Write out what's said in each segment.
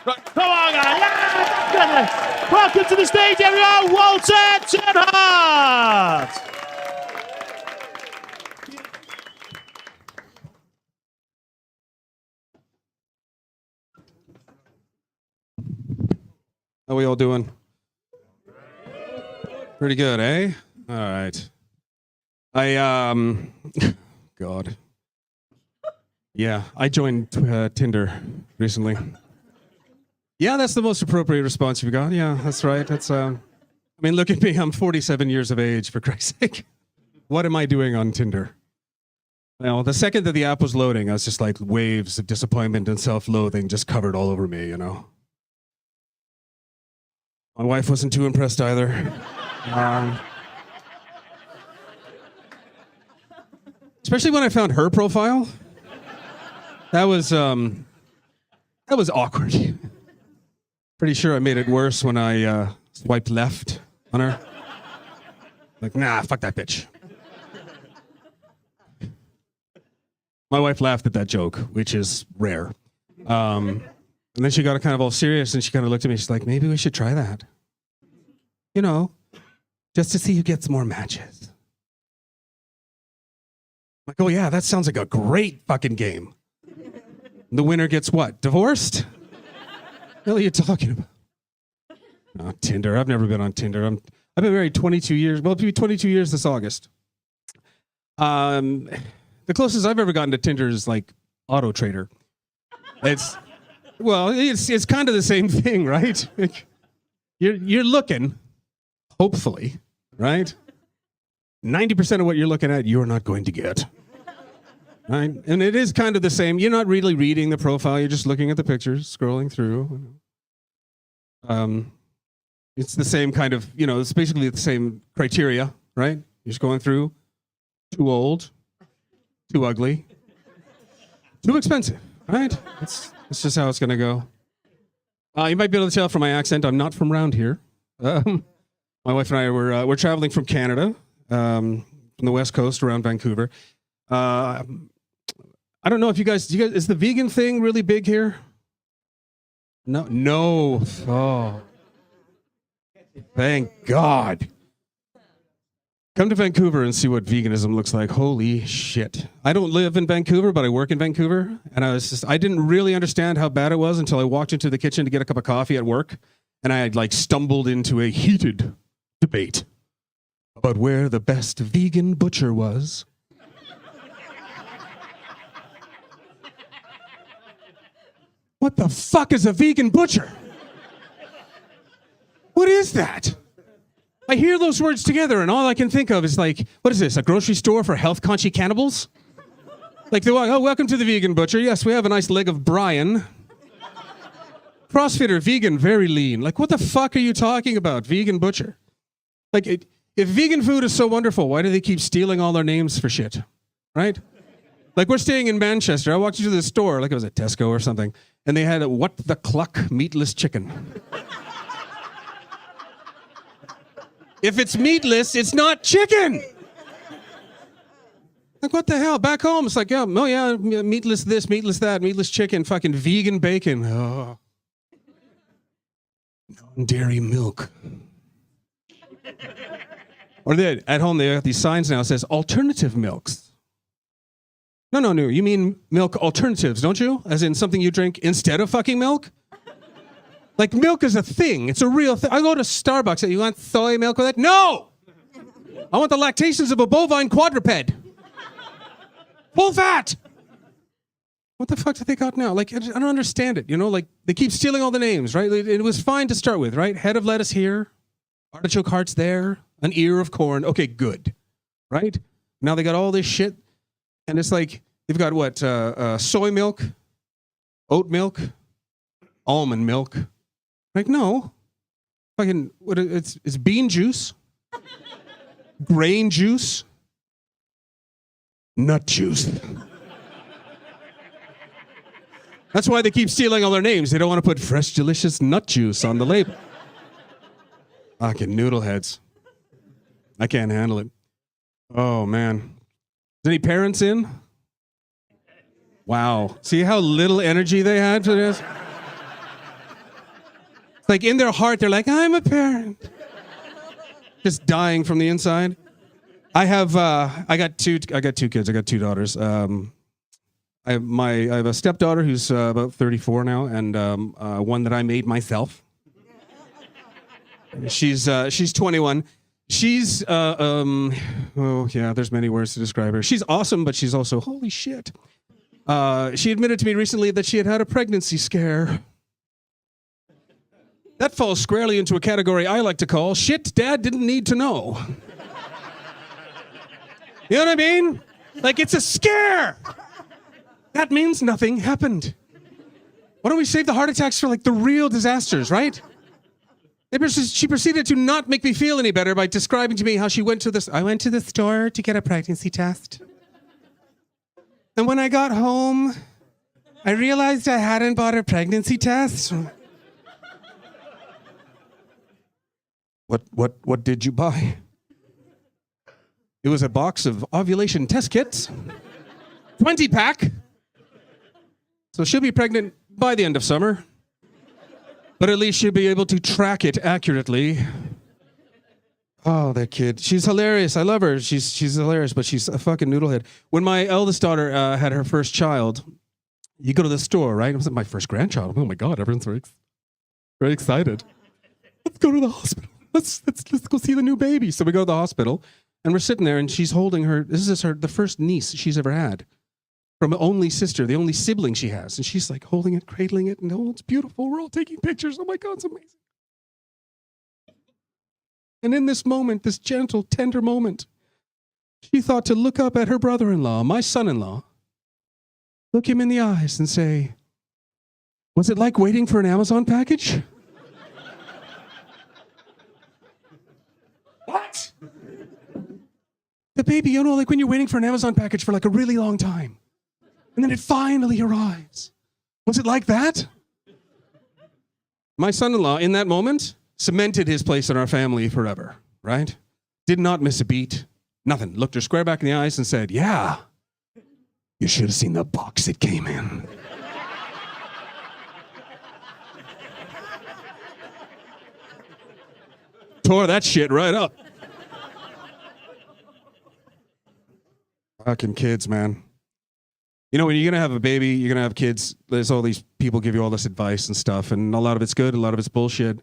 Come on, guys. Yeah, goodness. Welcome to the stage, everyone. Walter Tenhauf. How we all doing? Pretty good, eh? All right. God. Yeah, I joined Tinder recently. Yeah, that's the most appropriate response you've got. Yeah, that's right. That's I mean, look at me. I'm 47 years of age, for Christ's sake. What am I doing on Tinder? Well, the second that the app was loading, I was just like waves of disappointment and self-loathing just covered all over me, you know. My wife wasn't too impressed either. Especially when I found her profile. That was awkward. Pretty sure I made it worse when I swiped left on her. Like, nah, fuck that bitch. My wife laughed at that joke, which is rare. And then she got kind of all serious and she kind of looked at me. She's like, maybe we should try that. You know, just to see who gets more matches. I'm like, oh yeah, that sounds like a great fucking game. The winner gets what? Divorced? What the hell are you talking about? Oh, Tinder. I've never been on Tinder. I've been married 22 years. Well, it'll be 22 years this August. The closest I've ever gotten to Tinder is like Auto Trader. It's kind of the same thing, right? You're looking, hopefully, right? 90% of what you're looking at, you're not going to get. Right? And it is kind of the same. You're not really reading the profile. You're just looking at the pictures, scrolling through. It's the same kind of, it's basically the same criteria, right? You're just going through. Too old, too ugly, too expensive, right? It's just how it's going to go. You might be able to tell from my accent, I'm not from around here. My wife and I we're traveling from Canada, from the West Coast around Vancouver. I don't know if you guys, is the vegan thing really big here? No. Oh. Thank God. Come to Vancouver and see what veganism looks like. Holy shit. I don't live in Vancouver, but I work in Vancouver. And I didn't really understand how bad it was until I walked into the kitchen to get a cup of coffee at work. And I had stumbled into a heated debate about where the best vegan butcher was. What the fuck is a vegan butcher? What is that? I hear those words together and all I can think of is what is this, a grocery store for health-conscious cannibals? Welcome to the vegan butcher. Yes, we have a nice leg of Brian. CrossFitter, vegan, very lean. What the fuck are you talking about, vegan butcher? If vegan food is so wonderful, why do they keep stealing all our names for shit? Right? We're staying in Manchester. I walked into the store, it was at Tesco or something, and they had a What the Cluck meatless chicken. If it's meatless, it's not chicken. What the hell? Back home, it's meatless this, meatless that, meatless chicken, fucking vegan bacon. Oh. Non-dairy milk. Or at home, they got these signs now that says alternative milks. No. You mean milk alternatives, don't you? As in something you drink instead of fucking milk? Milk is a thing. It's a real thing. I go to Starbucks. You want soy milk with it? No! I want the lactations of a bovine quadruped. Full fat! What the fuck do they got now? I don't understand it. They keep stealing all the names, right? It was fine to start with, right? Head of lettuce here. Artichoke hearts there. An ear of corn. Okay, good. Right? Now they got all this shit. And it's they've got what? Soy milk, oat milk, almond milk. No. Fucking, it's bean juice, grain juice, nut juice. That's why they keep stealing all their names. They don't want to put fresh, delicious nut juice on the label. Fucking noodle heads. I can't handle it. Oh, man. Is any parents in? Wow. See how little energy they had for this? Like in their heart, they're like, I'm a parent. Just dying from the inside. I got two kids. I got 2 daughters. I have a stepdaughter who's about 34 now, and one that I made myself. She's 21. She's there's many words to describe her. She's awesome, but she's also holy shit. She admitted to me recently that she had a pregnancy scare. That falls squarely into a category I like to call shit Dad didn't need to know. You know what I mean? Like, it's a scare. That means nothing happened. Why don't we save the heart attacks for, like, the real disasters, right? She proceeded to not make me feel any better by describing to me how she went to I went to the store to get a pregnancy test. And when I got home, I realized I hadn't bought a pregnancy test. What did you buy? It was a box of ovulation test kits. 20-pack. So she'll be pregnant by the end of summer. But at least she'll be able to track it accurately. Oh, that kid. She's hilarious. I love her. She's hilarious, but she's a fucking noodlehead. When my eldest daughter had her first child, you go to the store, right? It was my first grandchild. Oh my God, everyone's very excited. Let's go to the hospital. Let's go see the new baby. So we go to the hospital, and we're sitting there, and she's holding her. This is the first niece she's ever had, from an only sister, the only sibling she has, and she's like holding it, cradling it, and oh, it's beautiful. We're all taking pictures. Oh my God, it's amazing. And in this moment, this gentle, tender moment, she thought to look up at her brother-in-law, my son-in-law, look him in the eyes, and say, "Was it like waiting for an Amazon package?" What? The baby, you know, like when you're waiting for an Amazon package for like a really long time. And then it finally arrives. Was it like that? My son-in-law, in that moment, cemented his place in our family forever, right? Did not miss a beat. Nothing. Looked her square back in the eyes and said, "Yeah, you should have seen the box it came in." Tore that shit right up. Fucking kids, man. You know, when you're going to have a baby, you're going to have kids, there's all these people give you all this advice and stuff, and a lot of it's good, a lot of it's bullshit.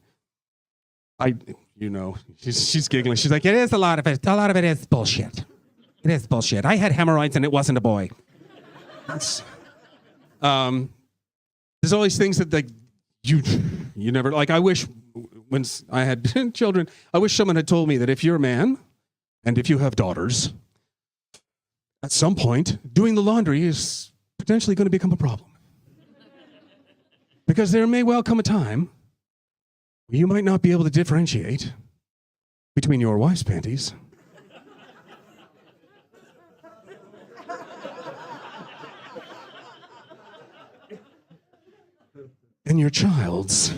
She's giggling. She's like, a lot of it is bullshit. It is bullshit. I had hemorrhoids and it wasn't a boy. There's all these things that, like, you never, like, I wish when I had children, I wish someone had told me that if you're a man and if you have daughters, at some point, doing the laundry is potentially going to become a problem. Because there may well come a time where you might not be able to differentiate between your wife's panties and your child's.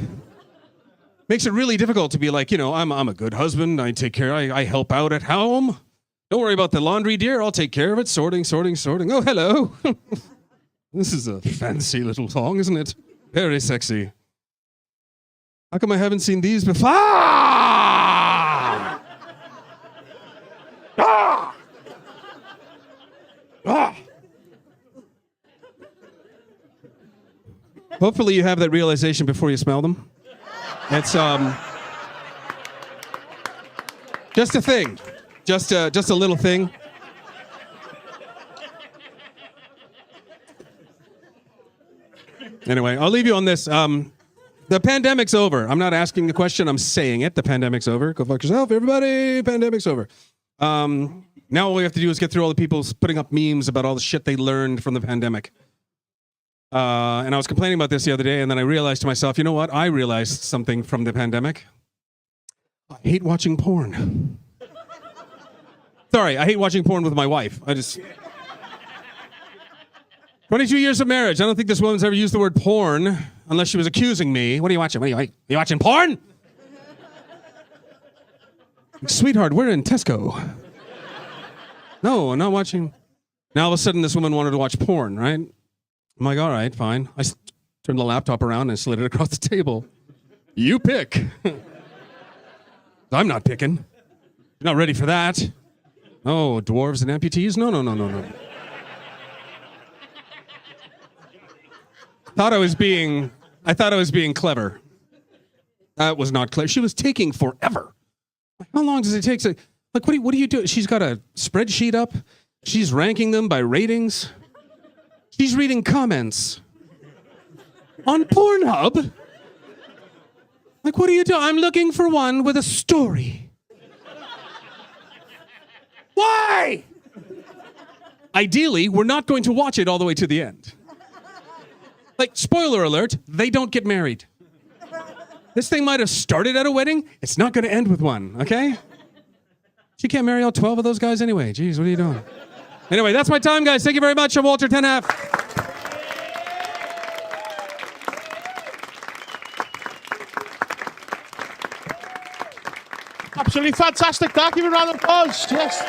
Makes it really difficult to be like, I'm a good husband. I take care. I help out at home. Don't worry about the laundry, dear. I'll take care of it. Sorting. Oh, hello. This is a fancy little song, isn't it? Very sexy. How come I haven't seen these before? Ah! Ah! Ah! Hopefully you have that realization before you smell them. It's just a thing. Just a little thing. Anyway, I'll leave you on this. The pandemic's over. I'm not asking the question, I'm saying it. The pandemic's over. Go fuck yourself, everybody. Pandemic's over. Now all we have to do is get through all the people putting up memes about all the shit they learned from the pandemic. And I was complaining about this the other day, and then I realized to myself, you know what? I realized something from the pandemic. I hate watching porn. Sorry, I hate watching porn with my wife. 22 years of marriage. I don't think this woman's ever used the word porn unless she was accusing me. What are you watching? Are you watching porn? Sweetheart, we're in Tesco. No, I'm not watching. Now all of a sudden this woman wanted to watch porn, right? I'm like, all right, fine. I turned the laptop around and slid it across the table. You pick. I'm not picking. You're not ready for that. Oh, dwarves and amputees? No. I thought I was being clever. That was not clever. She was taking forever. How long does it take? Like, what do you do? She's got a spreadsheet up. She's ranking them by ratings. She's reading comments on Pornhub. Like, what do you do? I'm looking for one with a story. Why? Ideally, we're not going to watch it all the way to the end. Like, spoiler alert, they don't get married. This thing might have started at a wedding. It's not going to end with one, okay? She can't marry all 12 of those guys anyway. Jeez, what are you doing? Anyway, that's my time, guys. Thank you very much. I'm Walter Tenhauf. Absolutely fantastic. Give a round of applause. Yes.